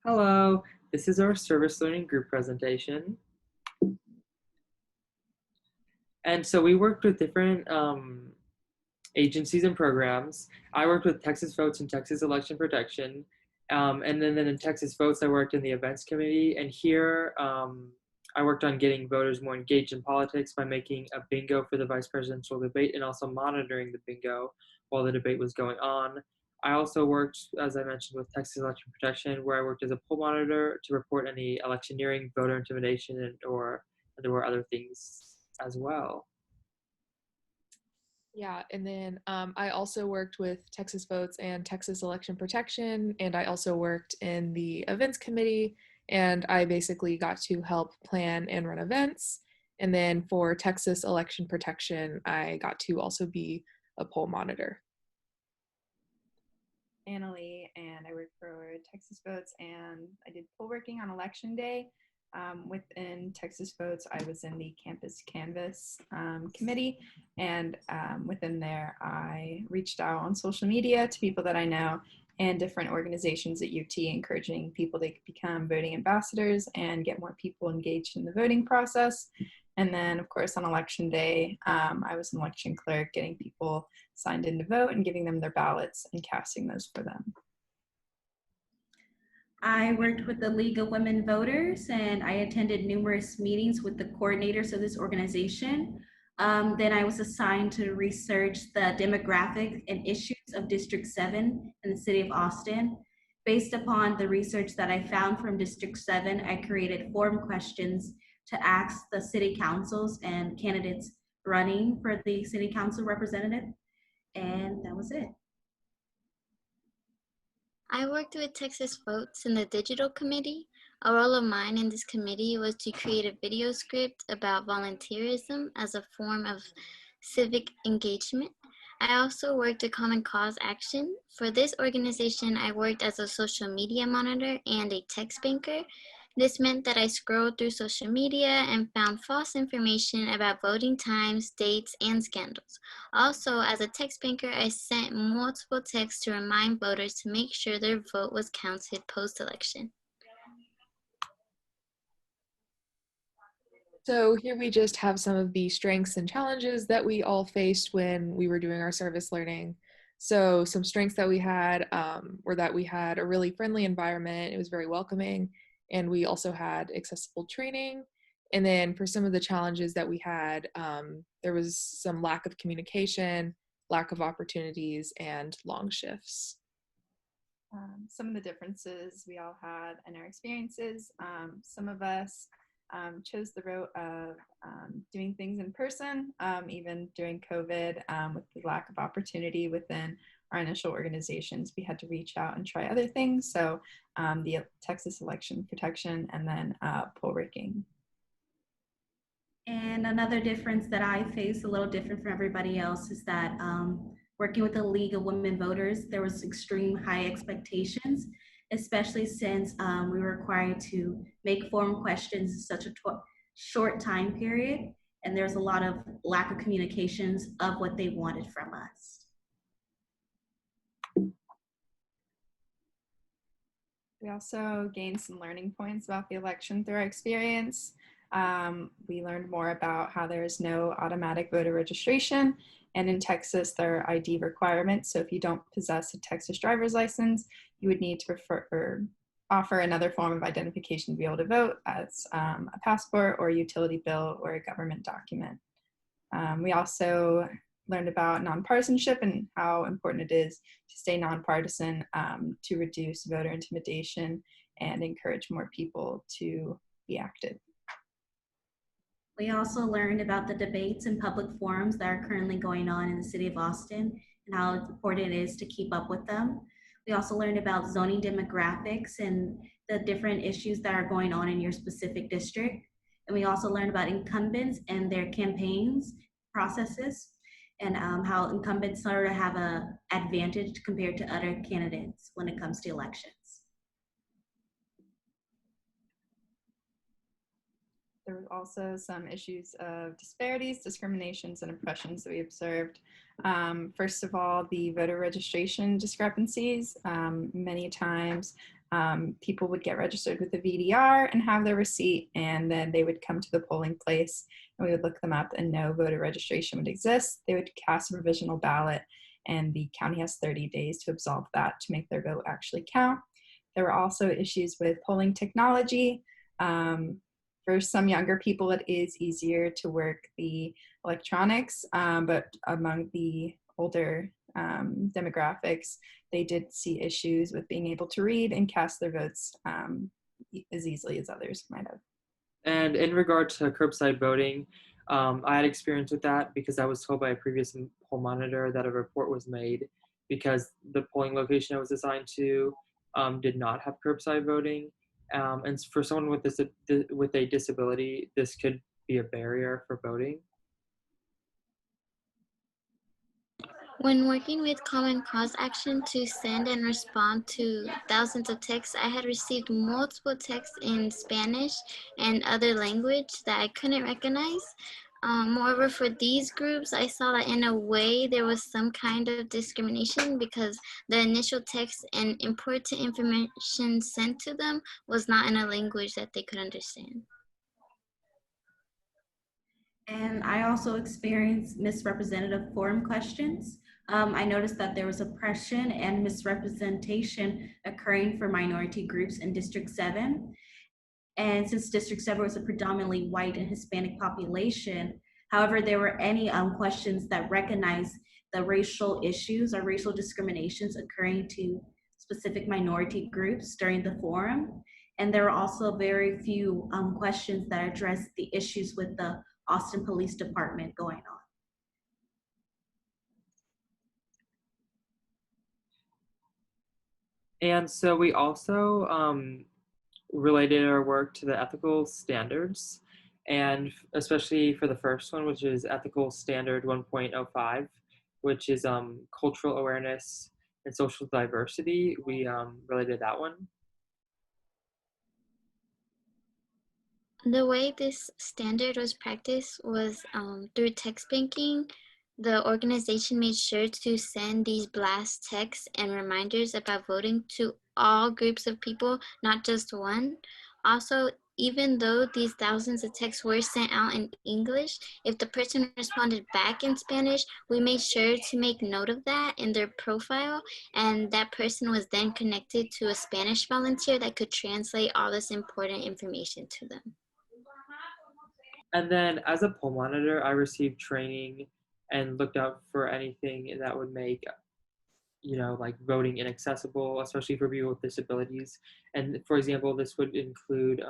Hello, this is our service learning group presentation. And so we worked with different agencies and programs. I worked with Texas Votes and Texas Election Protection. And then in Texas Votes, I worked in the events committee. And here I worked on getting voters more engaged in politics by making a bingo for the vice presidential debate and also monitoring the bingo while the debate was going on. I also worked, as I mentioned, with Texas Election Protection, where I worked as a poll monitor to report any electioneering, voter intimidation, or there were other things as well. Yeah, and then I also worked with Texas Votes and Texas Election Protection, and I also worked in the events committee, and I basically got to help plan and run events. And then for Texas Election Protection, I got to also be a poll monitor. Annalie, and I work for Texas Votes, and I did poll working on election day. Within Texas Votes, I was in the Campus Canvas committee, and within there, I reached out on social media to people that I know and different organizations at UT, encouraging people to become voting ambassadors and get more people engaged in the voting process. And then, of course, on election day, I was an election clerk, getting people signed in to vote and giving them their ballots and casting those for them. I worked with the League of Women Voters, and I attended numerous meetings with the coordinators of this organization. Then I was assigned to research the demographics and issues of District 7 in the city of Austin. Based upon the research that I found from District 7, I created form questions to ask the city councils and candidates running for the city council representative, and that was it. I worked with Texas Votes in the digital committee. A role of mine in this committee was to create a video script about volunteerism as a form of civic engagement. I also worked at Common Cause Action. For this organization, I worked as a social media monitor and a text banker. This meant that I scrolled through social media and found false information about voting times, dates, and scandals. Also, as a text banker, I sent multiple texts to remind voters to make sure their vote was counted post-election. So here we just have some of the strengths and challenges that we all faced when we were doing our service learning. So some strengths that we had were that we had a really friendly environment. It was very welcoming, and we also had accessible training. And then for some of the challenges that we had, there was some lack of communication, lack of opportunities, and long shifts. Some of the differences we all had in our experiences, some of us chose the route of doing things in person, even during COVID, with the lack of opportunity within our initial organizations. We had to reach out and try other things. So the Texas Election Protection and then poll working. And another difference that I face, a little different from everybody else, is that working with the League of Women Voters, there was extreme high expectations, especially since we were required to make form questions in such a short time period. And there's a lot of lack of communications of what they wanted from us. We also gained some learning points about the election through our experience. We learned more about how there is no automatic voter registration, and in Texas there are ID requirements. So if you don't possess a Texas driver's license, you would need to offer another form of identification to be able to vote, as a passport or a utility bill or a government document. We also learned about nonpartisanship and how important it is to stay nonpartisan to reduce voter intimidation and encourage more people to be active. We also learned about the debates and public forums that are currently going on in the city of Austin and how important it is to keep up with them. We also learned about zoning demographics and the different issues that are going on in your specific district. And we also learned about incumbents and their campaigns processes, and how incumbents sort of have an advantage compared to other candidates when it comes to elections. There were also some issues of disparities, discriminations, and oppressions that we observed. First of all, the voter registration discrepancies. Many times People would get registered with the VDR and have their receipt, and then they would come to the polling place and we would look them up and no voter registration would exist. They would cast a provisional ballot and the county has 30 days to absolve that to make their vote actually count. There were also issues with polling technology. For some younger people, it is easier to work the electronics, but among the older demographics, they did see issues with being able to read and cast their votes as easily as others might have. And in regard to curbside voting, I had experience with that because I was told by a previous poll monitor that a report was made because the polling location I was assigned to did not have curbside voting. And for someone with a disability, this could be a barrier for voting. When working with Common Cause Action to send and respond to thousands of texts, I had received multiple texts in Spanish and other language that I couldn't recognize. Moreover, for these groups, I saw that in a way there was some kind of discrimination because the initial text and important information sent to them was not in a language that they could understand. And I also experienced misrepresentative forum questions. I noticed that there was oppression and misrepresentation occurring for minority groups in District 7. And since District 7 was a predominantly white and Hispanic population, however, there were any questions that recognized the racial issues or racial discriminations occurring to specific minority groups during the forum. And there were also very few questions that addressed the issues with the Austin Police Department going on. And so we also related our work to the ethical standards, and especially for the first one, which is Ethical Standard 1.05, which is cultural awareness and social diversity. We related that one. The way this standard was practiced was through text banking. The organization made sure to send these blast texts and reminders about voting to all groups of people, not just one. Also, even though these thousands of texts were sent out in English, if the person responded back in Spanish, we made sure to make note of that in their profile, and that person was then connected to a Spanish volunteer that could translate all this important information to them. And then as a poll monitor, I received training and looked out for anything that would make, like voting inaccessible, especially for people with disabilities. And for example, this would include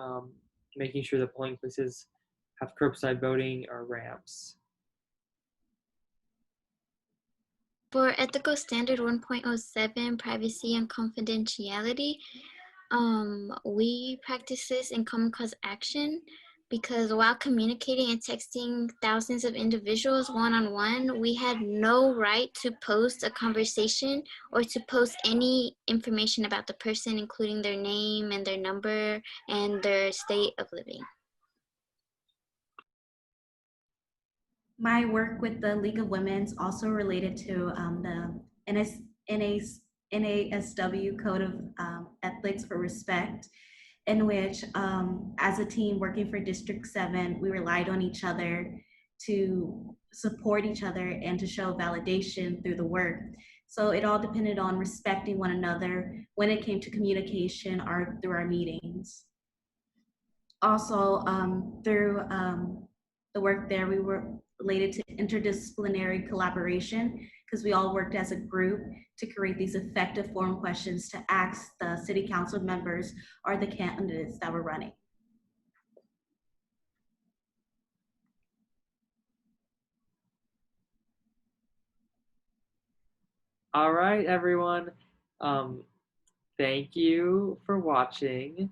making sure the polling places have curbside voting or ramps. For Ethical Standard 1.07, Privacy and Confidentiality, we practice this in Common Cause Action because while communicating and texting thousands of individuals one-on-one, we had no right to post a conversation or to post any information about the person, including their name and their number and their state of living. My work with the League of Women's also related to the NASW Code of Ethics for Respect, in which as a team working for District 7, we relied on each other to support each other and to show validation through the work. So it all depended on respecting one another when it came to communication or through our meetings. Also, through the work there, we were related to interdisciplinary collaboration because we all worked as a group to create these effective forum questions to ask the city council members or the candidates that were running. All right, everyone. Thank you for watching.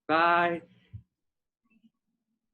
Bye.